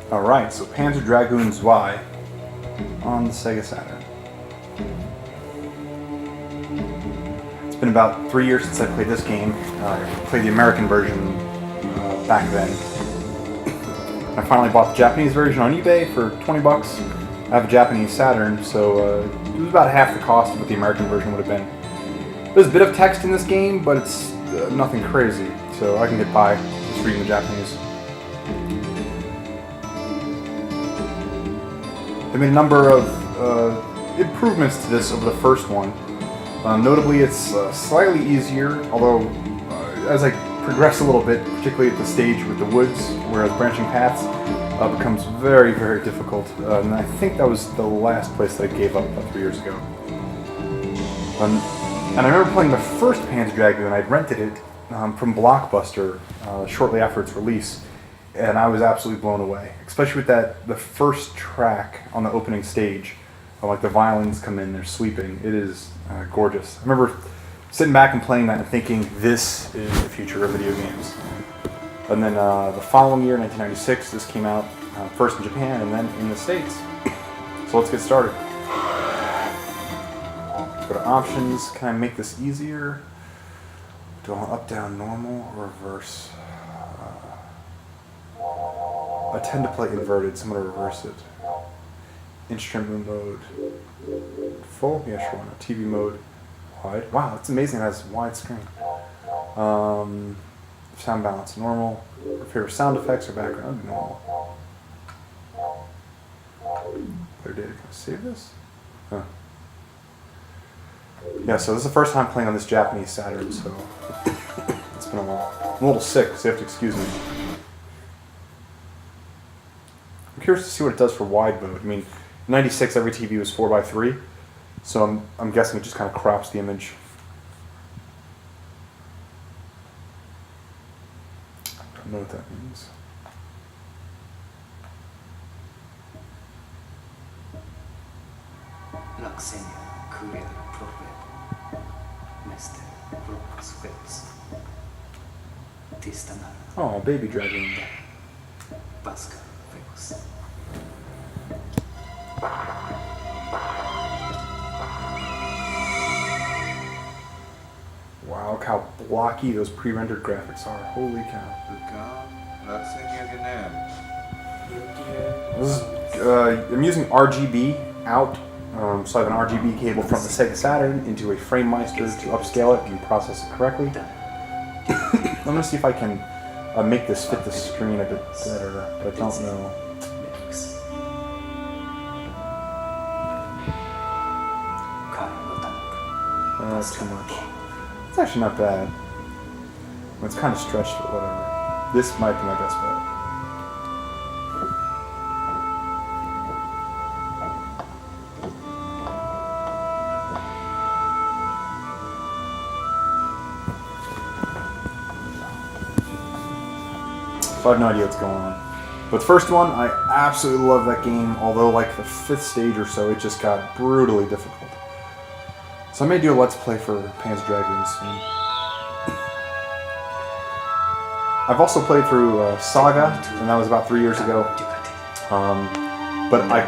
Alright, so Panzer Dragoon Zwei on the Sega Saturn. It's been about 3 years since I played this game. I played the American version back then. I finally bought the Japanese version on eBay for 20 bucks. I have a Japanese Saturn, so it was about half the cost of what the American version would have been. There's a bit of text in this game, but it's nothing crazy, so I can get by just reading the Japanese. They made a number of improvements to this over the first one. Notably, it's slightly easier, although as I progress a little bit, particularly at the stage with the woods, whereas branching paths becomes very, very difficult. And I think that was the last place that I gave up about 3 years ago. And I remember playing the first Panzer Dragoon. I'd rented it from Blockbuster shortly after its release, and I was absolutely blown away. Especially with the first track on the opening stage, like the violins come in, they're sweeping. It is gorgeous. I remember sitting back and playing that and thinking, this is the future of video games. And then the following year, 1996, this came out first in Japan and then in the States. So let's get started. Go to options. Can I make this easier? Do I want up, down, normal, or reverse? I tend to play inverted, so I'm going to reverse it. Instrument mode. Full? Yeah, sure. TV mode. Wide. Wow, it's amazing it has widescreen. Sound balance, normal. Your favorite sound effects or background, normal. Player data, can I save this? Huh. Yeah, so this is the first time playing on this Japanese Saturn, so it's been a while. I'm a little sick, so you have to excuse me. I'm curious to see what it does for wide mode. I mean, in '96 every TV was 4:3, so I'm guessing it just kind of crops the image. I don't know what that means. Oh, baby dragon. Wow, look how blocky those pre-rendered graphics are. Holy cow. This is, I'm using RGB out, so I have an RGB cable from the Sega Saturn into a FrameMeister to upscale it and process it correctly. I'm going to see if I can make this fit the screen a bit better, but I don't know. That's too much. It's actually not bad. It's kind of stretched, but whatever. This might be my best bet. So I have no idea what's going on. But the first one, I absolutely love that game, although like the 5th stage or so, it just got brutally difficult. So I may do a Let's Play for Panzer Dragoon soon. I've also played through Saga, and that was about 3 years ago. But I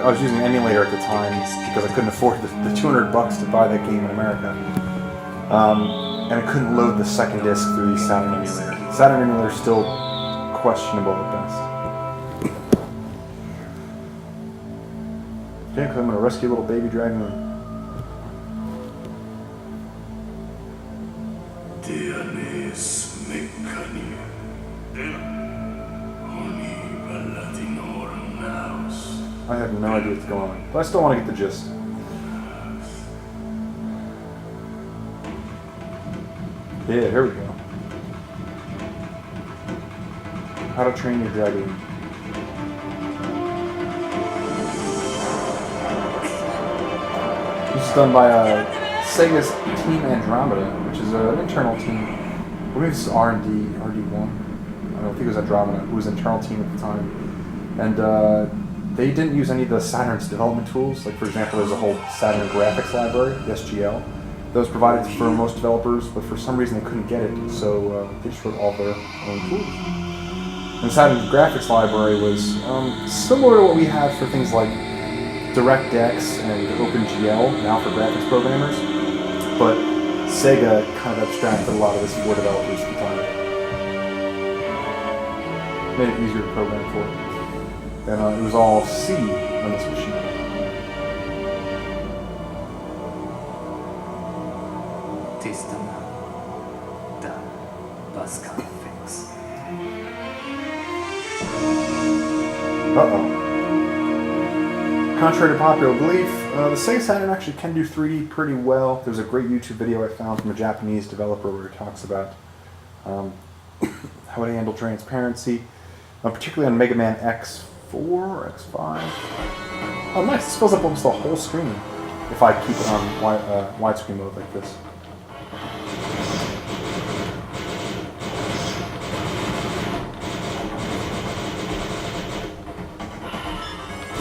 was using an emulator at the time because I couldn't afford the 200 bucks to buy that game in America. And I couldn't load the second disc through the Saturn emulator. The Saturn emulator is still questionable at best. Okay, because I'm going to rescue a little baby dragoon. I have no idea what's going on, but I still want to get the gist. Yeah, here we go. How to train your dragoon. This is done by Sega's Team Andromeda, which is an internal team. I believe this is R&D, RD1. I don't think it was Andromeda. It was an internal team at the time. And they didn't use any of the Saturn's development tools. Like, for example, there's a whole Saturn graphics library, the SGL, that was provided for most developers, but for some reason they couldn't get it, so they just wrote all their own tools. And Saturn's graphics library was similar to what we have for things like DirectX and OpenGL, now for graphics programmers, but Sega kind of abstracted a lot of this for developers at the time. Made it easier to program for. And it was all C on this machine. Uh-oh. Contrary to popular belief, the Sega Saturn actually can do 3D pretty well. There's a great YouTube video I found from a Japanese developer where it talks about how to handle transparency, particularly on Mega Man X4 or X5. Oh nice, this fills up almost the whole screen if I keep it on widescreen mode like this.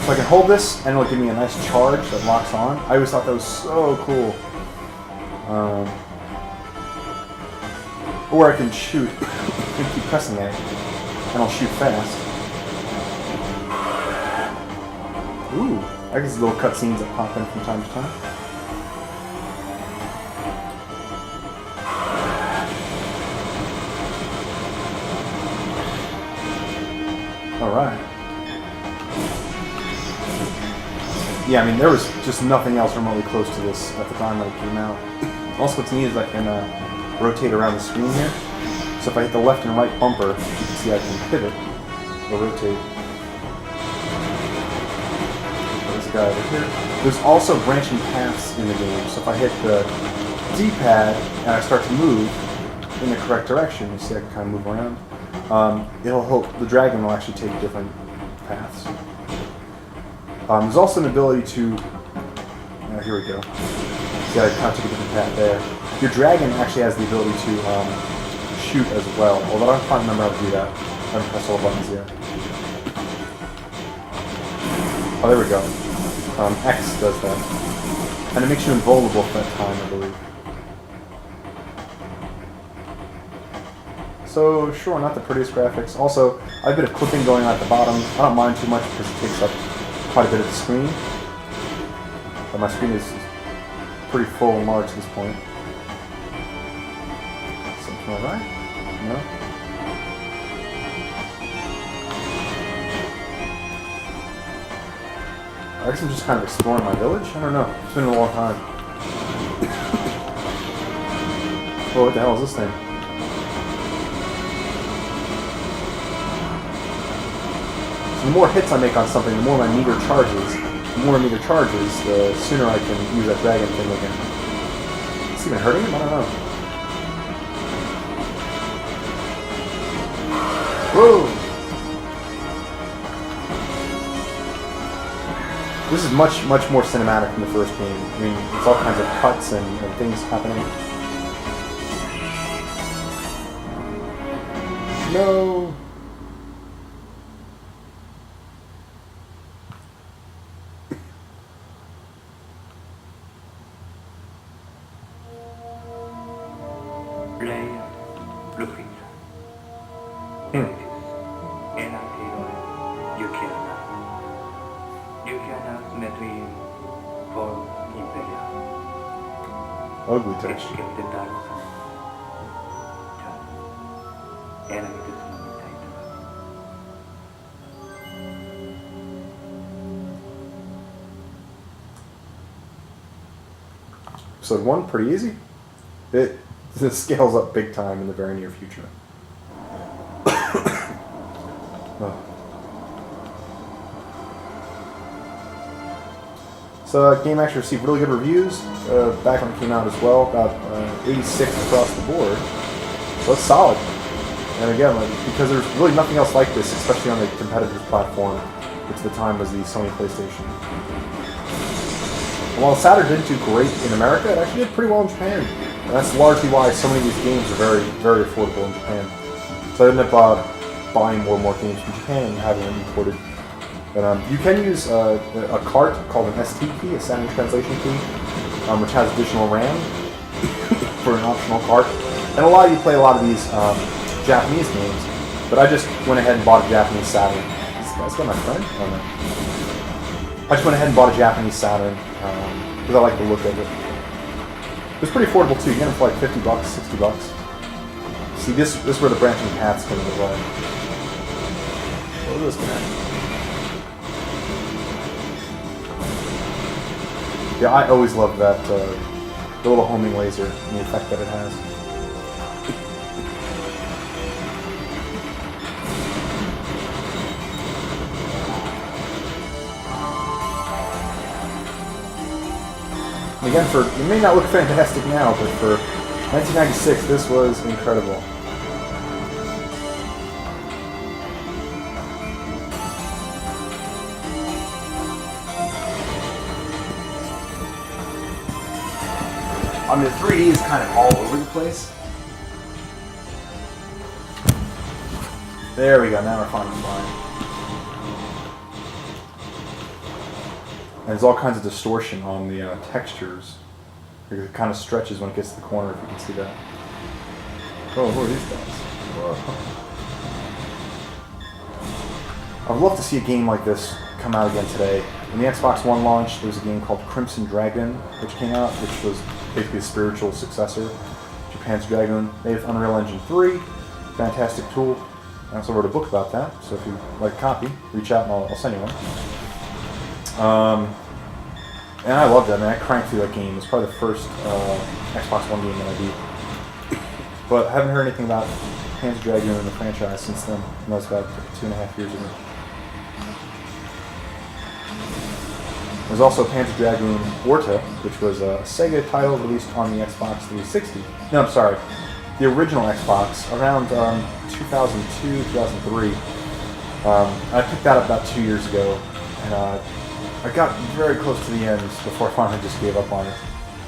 So I can hold this and it'll give me a nice charge that locks on. I always thought that was so cool. Or I can shoot and keep pressing it and I'll shoot fast. Ooh, I guess little cutscenes that pop in from time to time. Alright. Yeah, I mean, there was just nothing else remotely close to this at the time when it came out. Also, what's neat is I can rotate around the screen here. So if I hit the left and right bumper, you can see I can pivot or rotate. There's a guy over here. There's also branching paths in the game. So if I hit the D-pad and I start to move in the correct direction, you see I can kind of move around. It'll help, the dragon will actually take different paths. There's also an ability to, here we go. See, I kind of took a different path there. Your dragon actually has the ability to shoot as well, although I can't remember how to do that. I haven't pressed all the buttons yet. Oh, there we go. X does that. And it makes you invulnerable for that time, I believe. So, sure, not the prettiest graphics. Also, I have a bit of clipping going on at the bottom. I don't mind too much because it takes up quite a bit of the screen. But my screen is pretty full and large at this point. Something alright? No? I guess I'm just kind of exploring my village? I don't know. It's been a long time. Well, what the hell is this thing? So the more hits I make on something, the more my meter charges. The more my meter charges, the sooner I can use that dragon thing again. Is it even hurting him? I don't know. Whoa! This is much more cinematic than the first game. I mean, it's all kinds of cuts and things happening. No! Ugly touch. Episode 1, pretty easy. It scales up big time in the very near future. Oh. So the game actually received really good reviews back when it came out as well, about 86 across the board. So it's solid. And again, because there's really nothing else like this, especially on the competitor's platform, which at the time was the Sony PlayStation. And while Saturn didn't do great in America, it actually did pretty well in Japan. And that's largely why so many of these games are very, very affordable in Japan. So I ended up buying more and more games from Japan and having them imported. But you can use a cart called an ST key, a Saturn translation key, which has additional RAM for an optional cart. And allow you to play a lot of these Japanese games But I just went ahead and bought a Japanese Saturn. Is this guy's got my friend? Oh no. I just went ahead and bought a Japanese Saturn because I like the look of it. It was pretty affordable too. You get them for like 50 bucks, 60 bucks. See, this is where the branching paths come into play. Look at this guy. Yeah, I always love that the little homing laser and the effect that it has. And again, it may not look fantastic now, but for 1996, this was incredible. I mean, the 3D is kind of all over the place. There we go, now we're finally flying. And there's all kinds of distortion on the textures. It kind of stretches when it gets to the corner, if you can see that. Oh, who are these guys? Whoa. I'd love to see a game like this come out again today. When the Xbox One launched, there was a game called Crimson Dragon, which came out, which was basically a spiritual successor to Panzer Dragoon. They have Unreal Engine 3, fantastic tool. I also wrote a book about that, so if you'd like a copy, reach out and I'll send you one. And I loved it. I mean, I cranked through that game. It was probably the first Xbox One game that I beat. But I haven't heard anything about Panzer Dragoon in the franchise since then. And that was about 2.5 years ago. There's also Panzer Dragoon Orta, which was a Sega title released on the Xbox 360. No, I'm sorry. The original Xbox, around 2002, 2003. I picked that up about 2 years ago. And I got very close to the end before I finally just gave up on it.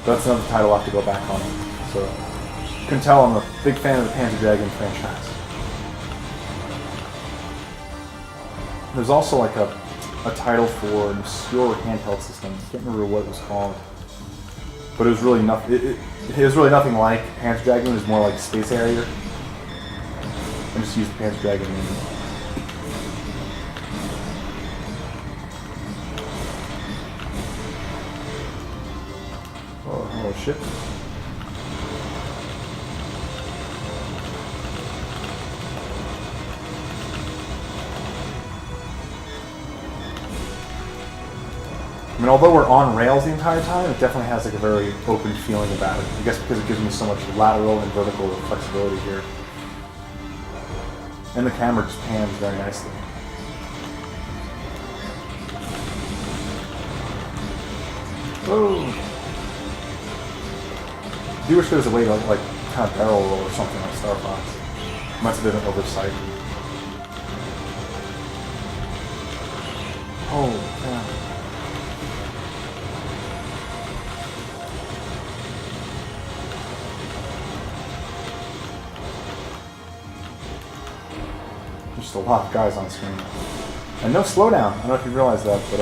But that's another title I'll have to go back on. So you can tell I'm a big fan of the Panzer Dragoon franchise. There's also like a title for an obscure handheld system. I can't remember what it was called. But it was really nothing. It was really nothing like Panzer Dragoon. It was more like Space Harrier. I just used the Panzer Dragoon name. Oh shit. I mean, although we're on rails the entire time, it definitely has like a very open feeling about it. I guess because it gives me so much lateral and vertical flexibility here. And the camera just pans very nicely. Oh! I do wish there was a way to like kind of barrel roll or something like Star Fox. Must have been an oversight. Oh, yeah. There's just a lot of guys on screen. And no slowdown. I don't know if you realize that, but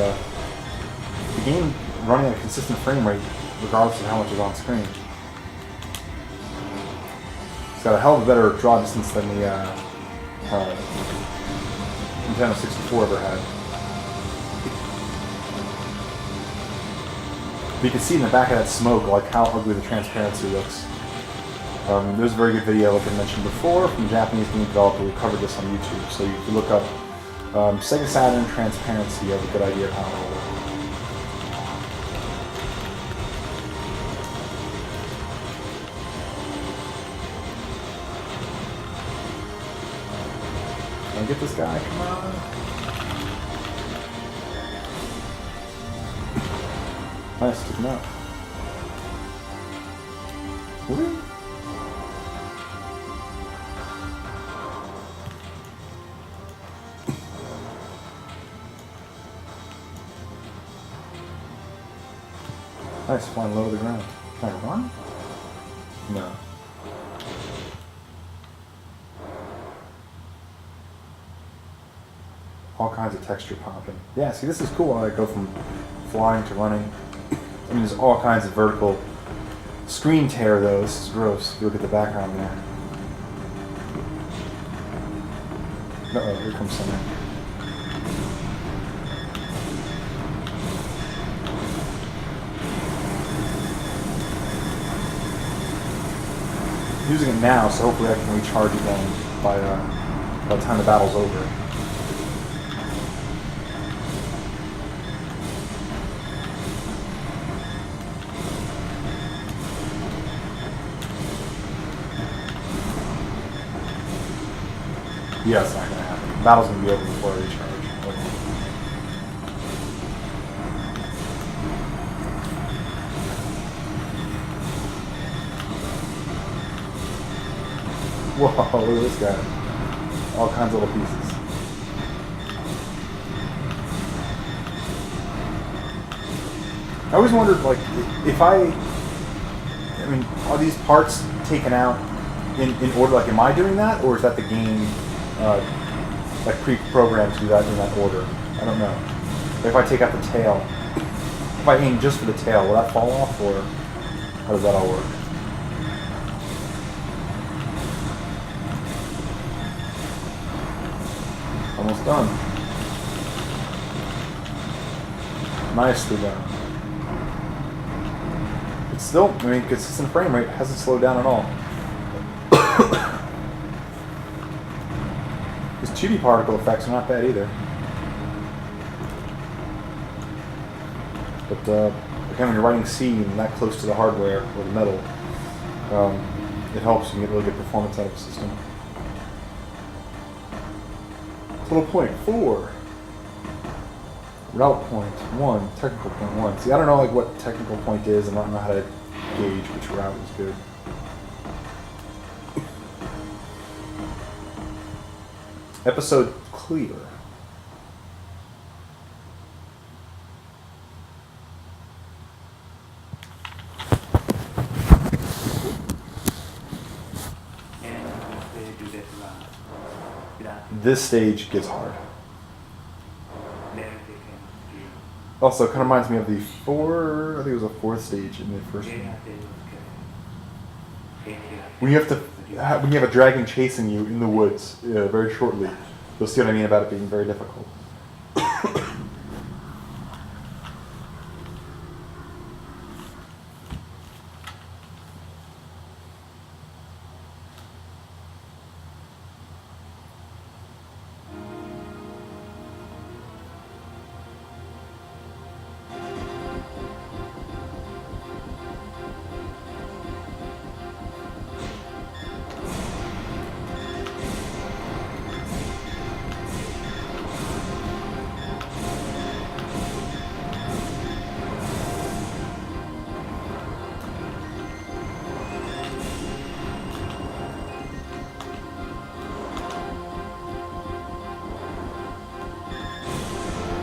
the game running at a consistent frame rate regardless of how much is on screen. It's got a hell of a better draw distance than the Nintendo 64 ever had. But you can see in the back of that smoke like how ugly the transparency looks. There's a very good video, like I mentioned before, from a Japanese game developer who covered this on YouTube. So you can look up Sega Saturn transparency, you have a good idea of how it will work. Can I get this guy? Come on. Nice, took him out. Woo. Nice, flying low to the ground. Can I run? No. All kinds of texture popping. Yeah, see, this is cool. I go from flying to running. I mean, there's all kinds of vertical screen tear, though. This is gross. If you look at the background there. Uh-oh, here comes someone. I'm using it now, so hopefully I can recharge again by the time the battle's over. Yeah, it's not gonna happen. The battle's gonna be over before I recharge. Whoa, look at this guy. All kinds of little pieces. I always wondered, like, if I mean, are these parts taken out in order? Like, am I doing that, or is that the game, like, pre-programmed to do that in that order? I don't know. If I take out the tail, if I aim just for the tail, will that fall off, or how does that all work? Almost done. Nicely done. It's still, I mean, consistent frame rate hasn't slowed down at all. These chibi particle effects are not bad either. But again, when you're writing C and that close to the hardware or the metal, it helps you get really good performance out of the system. Total point 4. Route point 1. Technical point 1. See, I don't know like what technical point is, and I don't know how to gauge which route is good. Episode clear. This stage gets hard. Also, it kind of reminds me of the I think it was a 4th stage in the first one. When you have a dragon chasing you in the woods very shortly, you'll see what I mean about it being very difficult.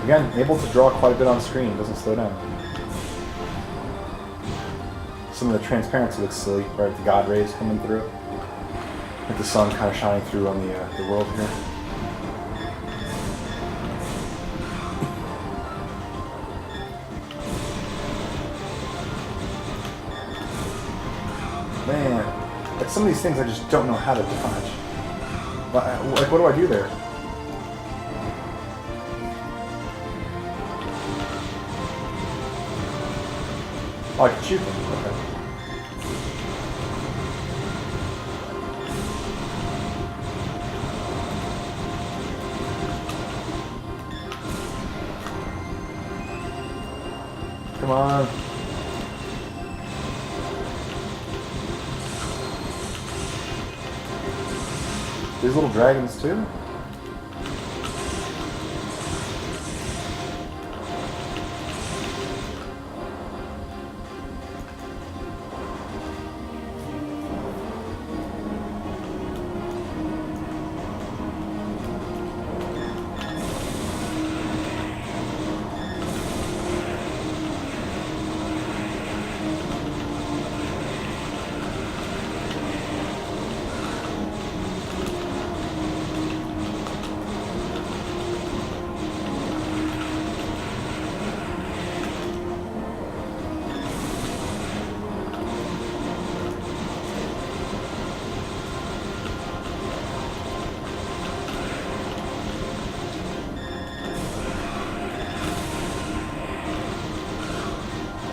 Again, able to draw quite a bit on screen, doesn't slow down. Some of the transparency looks silly, right? The God rays coming through. With the sun kind of shining through on the world here. Man, like some of these things I just don't know how to dodge. Like, what do I do there? Oh, I can shoot them. Okay. Come on. These little dragons too?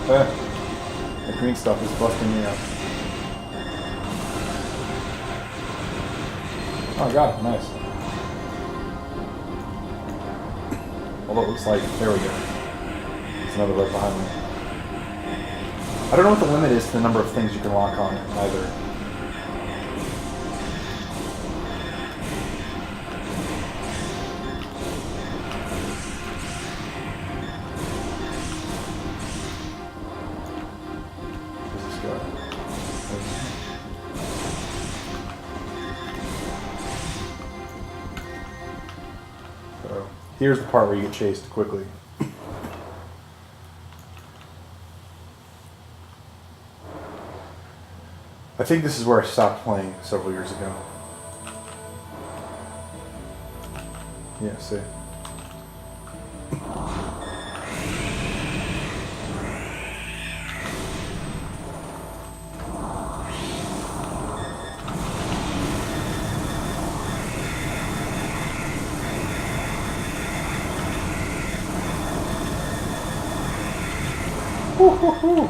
The green stuff is busting me up. Oh, I got it. Nice. Although it looks like... There we go. There's another right behind me. I don't know what the limit is to the number of things you can lock on either. Where's this go? So, here's the part where you get chased quickly. I think this is where I stopped playing several years ago. Yeah, see. Woo hoo hoo!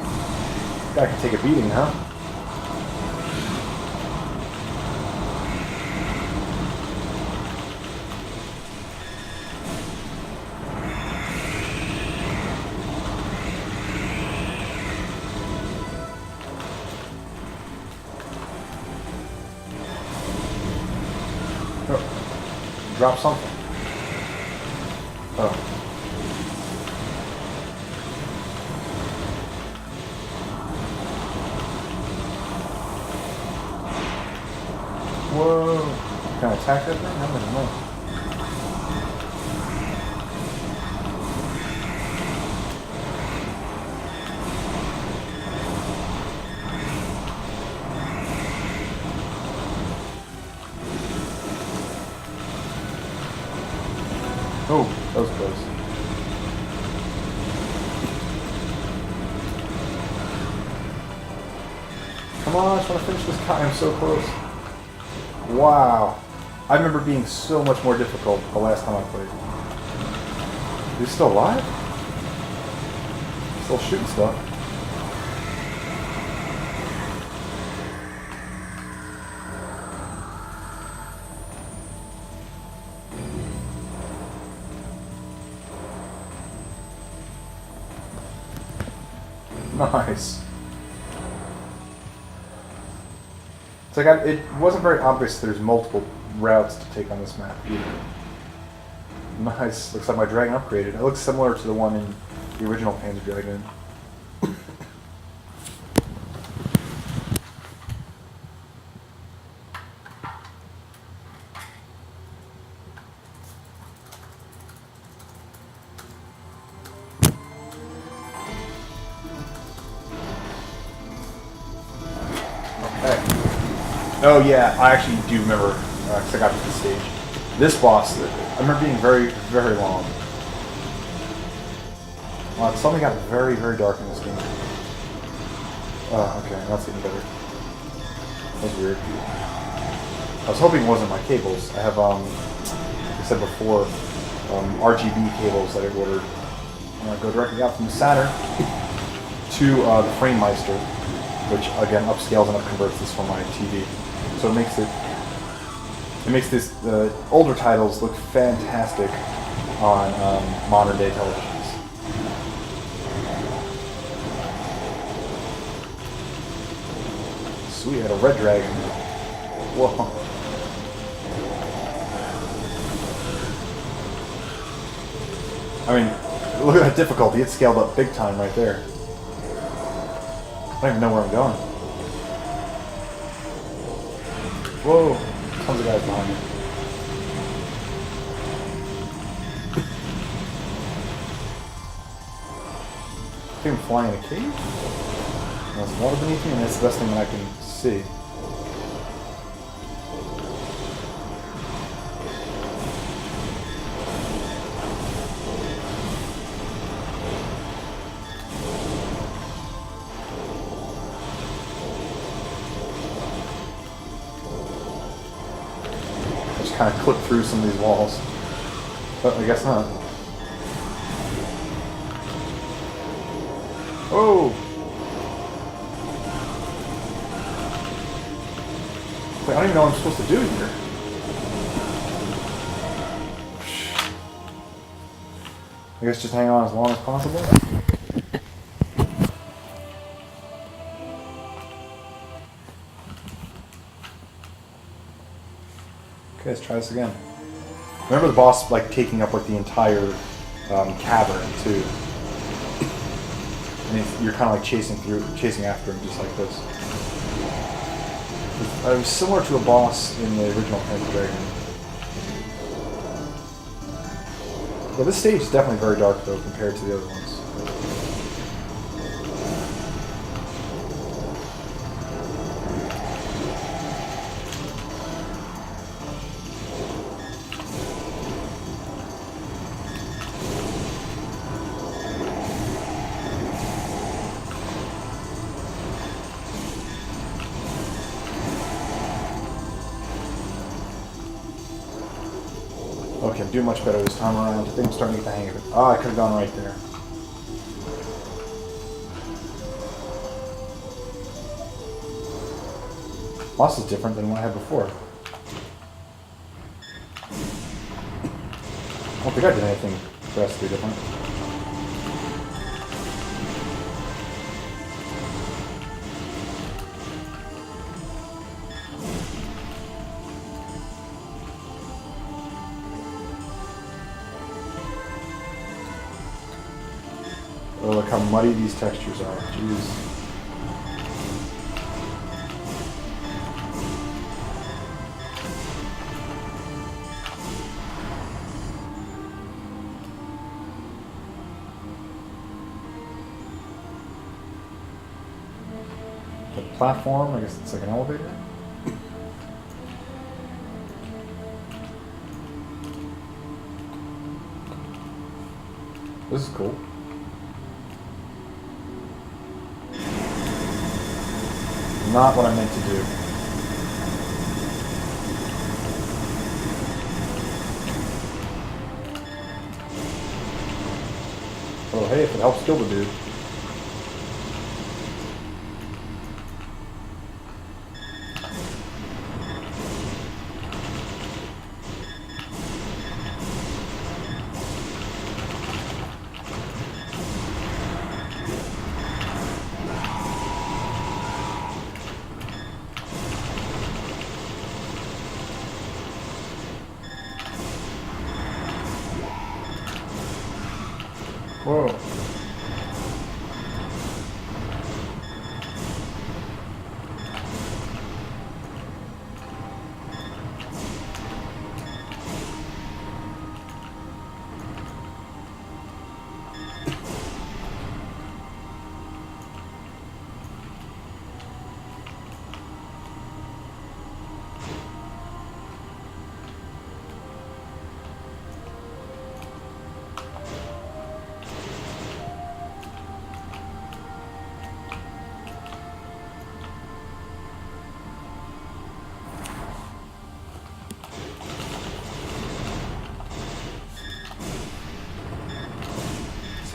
Guy can take a beating, huh? Drop something. Oh. Whoa. Can I attack that thing? I don't know. Oh, that was close. Come on, I just want to finish this guy. I'm so close. Wow. I remember being so much more difficult the last time I played. Is he still alive? Still shooting stuff. Nice. It's like it wasn't very obvious there's multiple routes to take on this map either. Nice. Looks like my dragon upgraded. It looks similar to the one in the original Panzer Dragoon. Oh yeah, I actually do remember, because I got to this stage. This boss, I remember being very, very long. Something got very, very dark in this game. Oh, okay, that's getting better. That was weird. I was hoping it wasn't my cables. I have, like I said before, RGB cables that I ordered. Go directly out from the Saturn to the Framemeister, which again upscales and upconverts this from my TV. So it makes this older titles look fantastic on modern day televisions. Sweet, I had a red dragon. Whoa. I mean, look at that difficulty. It's scaled up big time right there. I don't even know where I'm going. Whoa, tons of guys behind me. I think I'm flying in a cave? There's water beneath me, and that's the best thing that I can see. Kind of clip through some of these walls, but I guess not. Oh! Wait, I don't even know what I'm supposed to do here. I guess just hang on as long as possible. Okay, let's try this again. Remember the boss like taking up like the entire cavern too, and you're kind of like chasing after him just like this. It was similar to a boss in the original Panzer Dragoon. Yeah, this stage is definitely very dark though compared to the other ones. Okay, I'm doing much better this time around. I think I'm starting to get the hang of it. Ah, I could have gone right there. Boss is different than what I had before. I don't think I did anything drastically different. Oh, look how muddy these textures are. Jeez. The platform, I guess it's like an elevator. This is cool. Not what I meant to do. Oh, hey, if it helps kill the dude. Whoa.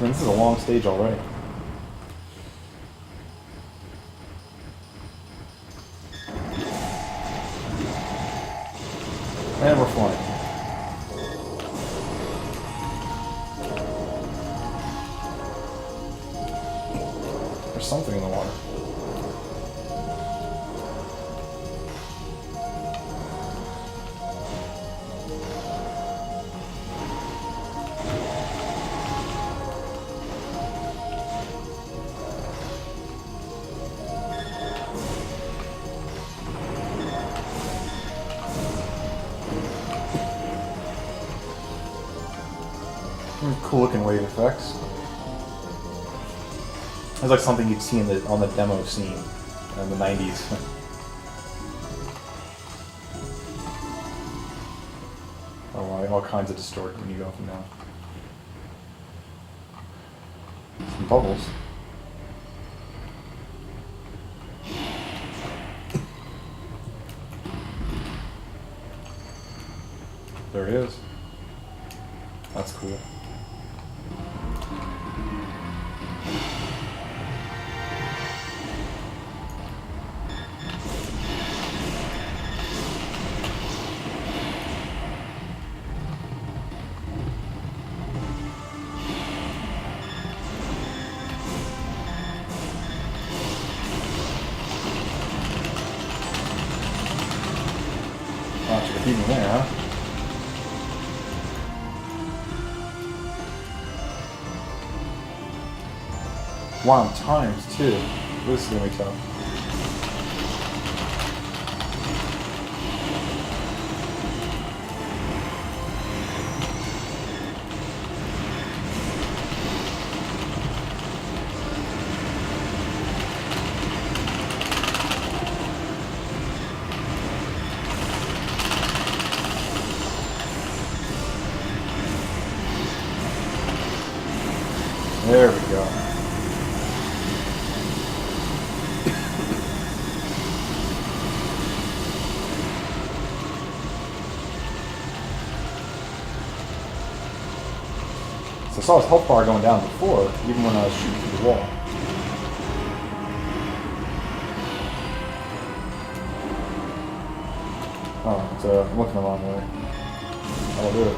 Man, this is a long stage already. And we're flying. There's something in the water. Cool looking wave effects. It's like something you'd see on the demo scene in the 90s. Oh, wow, all kinds of distort when you go up and down. Some bubbles. There it is. That's cool. keep me there, huh? Wow, times too. This is gonna be tough. There we go. So I saw his health bar going down before, even when I was shooting through the wall. Oh, it's I'm looking the wrong way. I'll do it.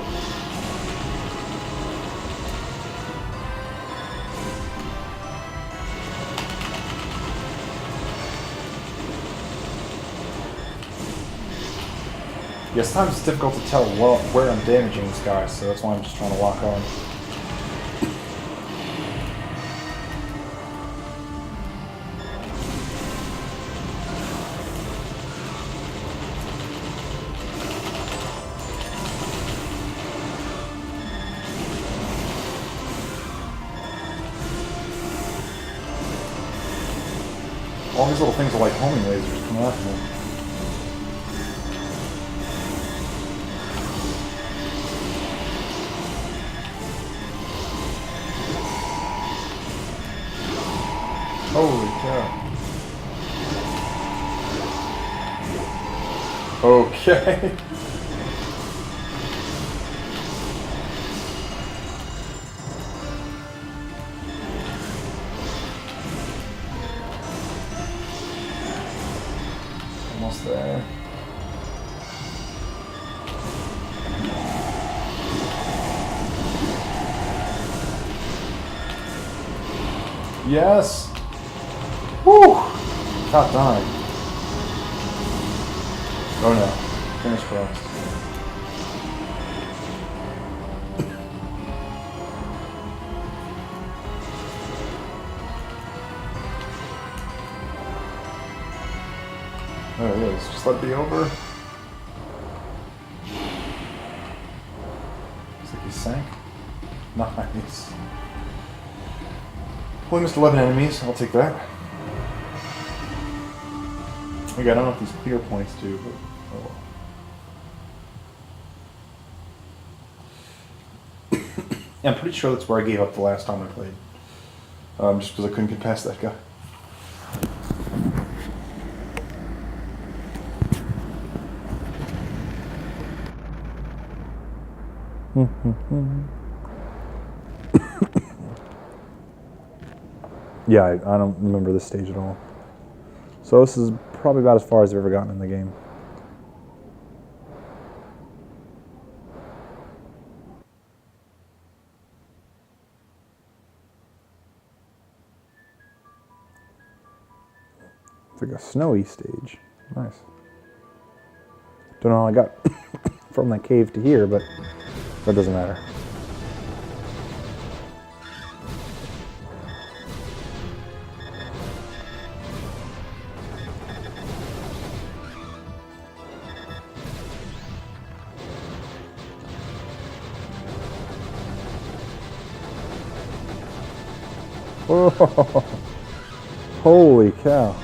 Yeah, sometimes it's difficult to tell where I'm damaging this guy, so that's why I'm just trying to lock on. All these little things are like homing lasers coming after me. Holy cow. Okay. Almost there. Yes! Woo! Top done. Oh no. Fingers crossed. There it is. Just let it be over. Looks like he sank. Nice. Only missed 11 enemies. I'll take that. Okay, I don't know if these clear points do, but oh well. Yeah, I'm pretty sure that's where I gave up the last time I played. Just because I couldn't get past that guy. Yeah, I don't remember this stage at all. So this is probably about as far as I've ever gotten in the game. It's like a snowy stage. Nice. Don't know how I got from that cave to here, but that doesn't matter. Oh, holy cow.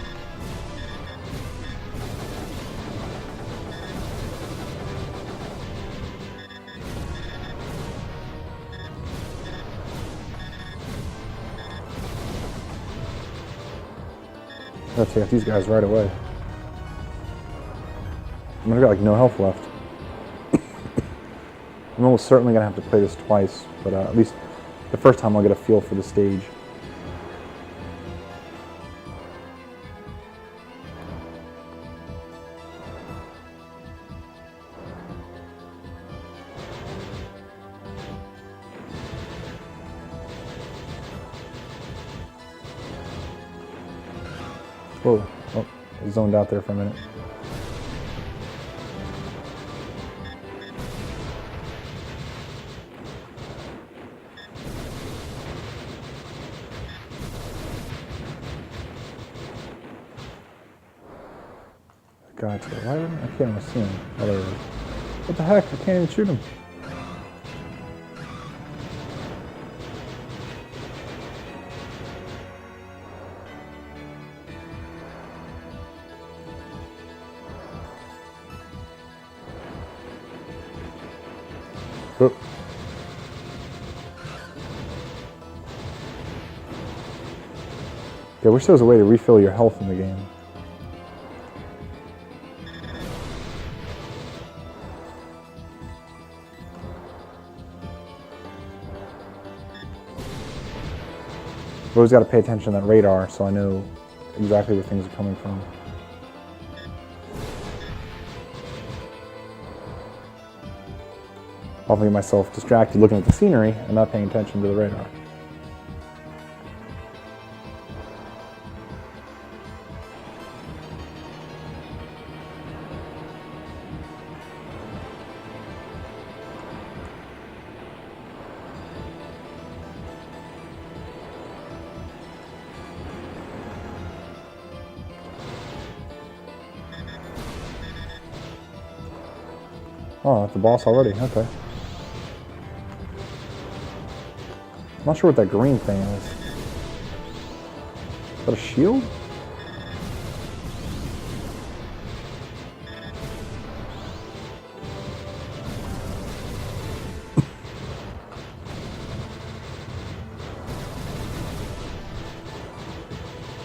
Gotta take out these guys right away. I'm gonna got like no health left. I'm almost certainly gonna have to play this twice, but at least the first time I'll get a feel for the stage. Whoa, oh, I zoned out there for a minute. Gotcha. Why didn't I can't even see him? Oh, there he is. What the heck? I can't even shoot him. Oh. Yeah, I wish there was a way to refill your health in the game. Always got to pay attention to that radar so I know exactly where things are coming from. Often get myself distracted looking at the scenery and not paying attention to the radar. Oh, that's the boss already. Okay. I'm not sure what that green thing is. Is that a shield?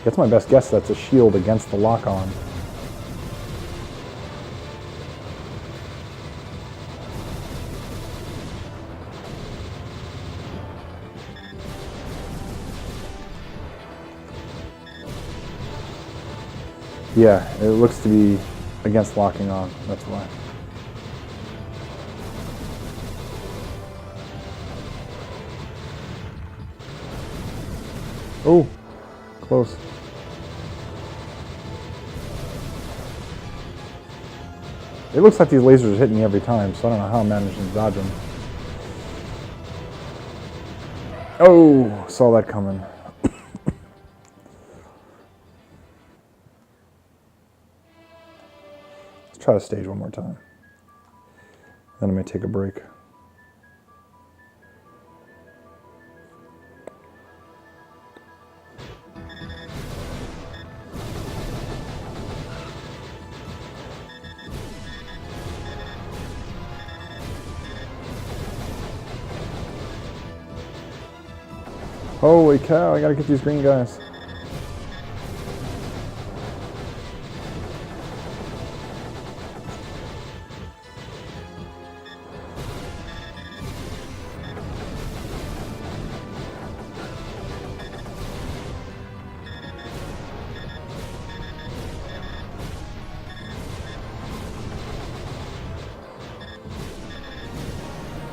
That's my best guess. That's a shield against the lock-on. Yeah, it looks to be against locking on, that's why. Oh, close. It looks like these lasers are hitting me every time, so I don't know how I'm managing to dodge them. Oh, saw that coming. Try the stage one more time. Then I may take a break. Holy cow, I gotta get these green guys.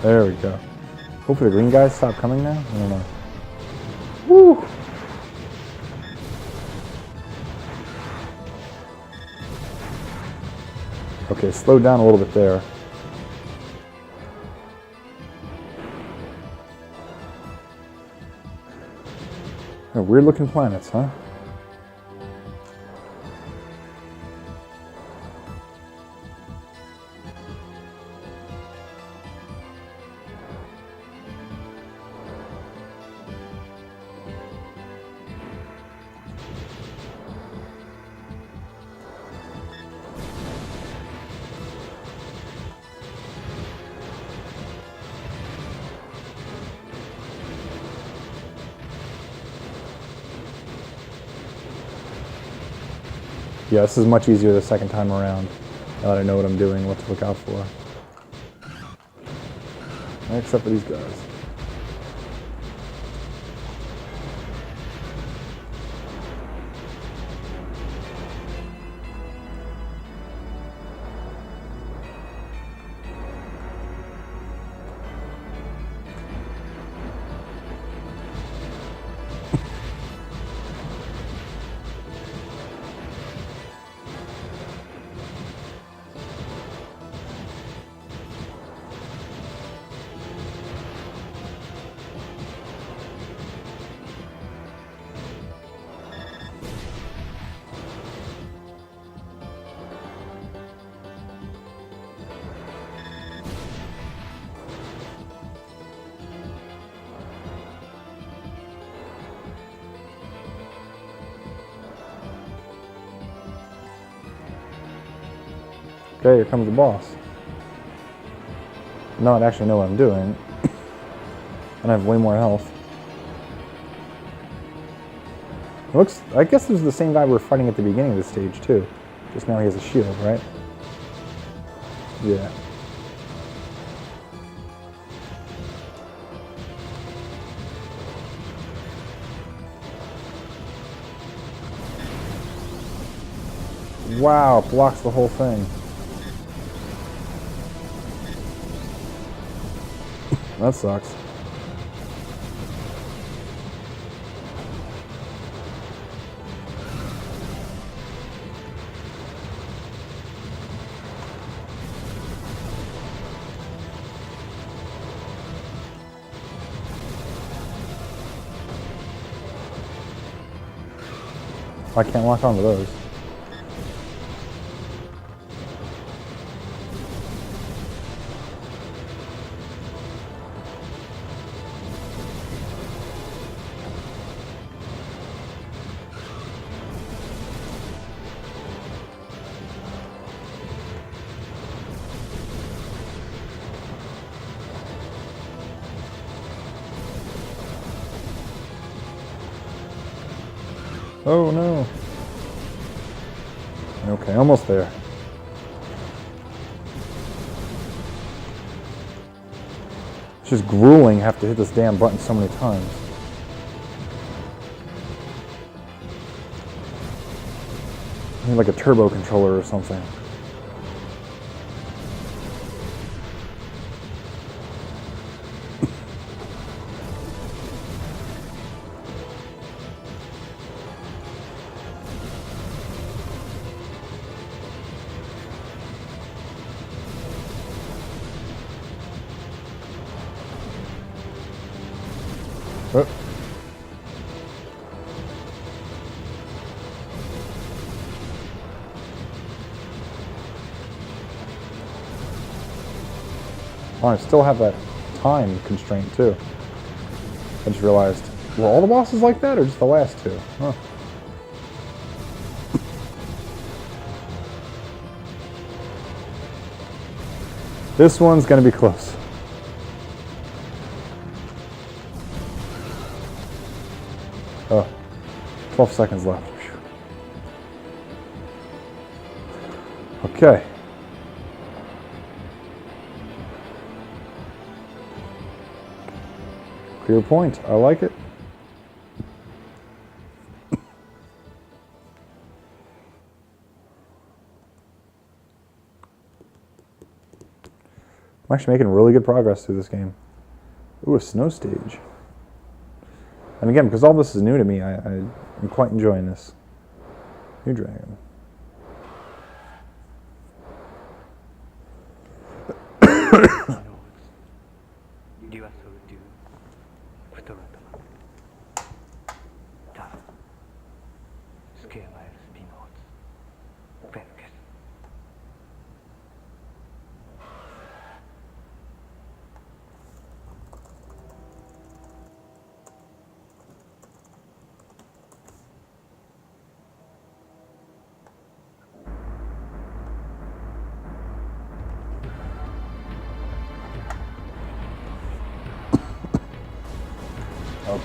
There we go. Hopefully the green guys stop coming now. I don't know. Woo! Okay, slow down a little bit there. Oh, weird looking planets, huh? Yeah, this is much easier the second time around. Now that I know what I'm doing, what to look out for. Except for these guys. Okay, here comes the boss. No, I actually know what I'm doing. And I have way more health. It looks, I guess this is the same guy we were fighting at the beginning of the stage too. Just now he has a shield, right? Yeah. Wow, blocks the whole thing. That sucks. I can't lock onto those. Oh no. Okay, almost there. It's just grueling, have to hit this damn button so many times. I need like a turbo controller or something. Oh. Oh, I still have that time constraint too. I just realized, were all the bosses like that or just the last two? Huh. This one's gonna be close. Oh, 12 seconds left. Okay. Clear point. I like it. I'm actually making really good progress through this game. Ooh, a snow stage. And again, because all this is new to me, I'm quite enjoying this. New dragon.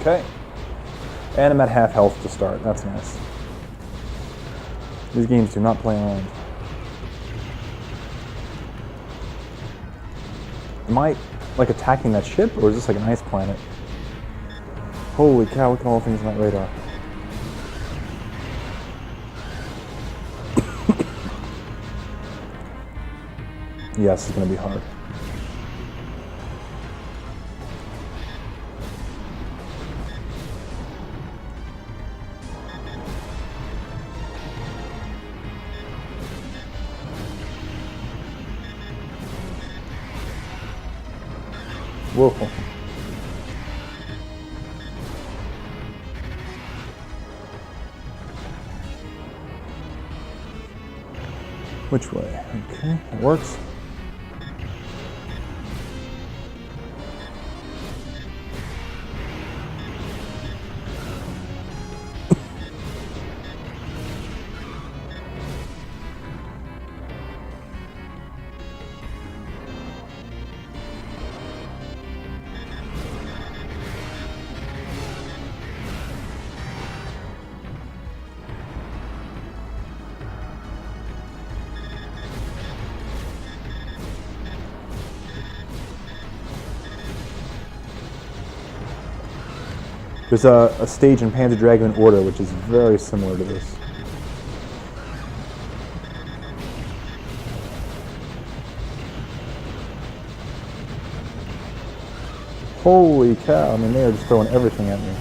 Okay. And I'm at half health to start. That's nice. These games do not play around. Am I, like, attacking that ship, or is this like an ice planet? Holy cow, look at all the things on that radar. Yes, it's gonna be hard. Whoa. Which way? Okay, it works. There's a stage in Panzer Dragoon Order which is very similar to this. Holy cow, I mean, they are just throwing everything at me.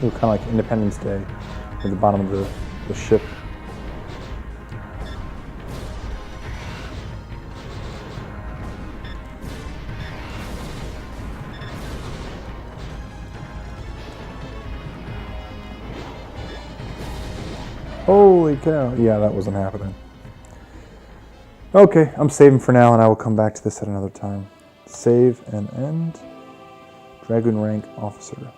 Ooh, kind of like Independence Day at the bottom of the ship. Holy cow. Yeah, that wasn't happening. Okay, I'm saving for now and I will come back to this at another time. Save and end. Dragoon rank officer.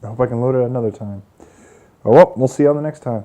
I hope I can load it another time. Oh well, we'll see you on the next time.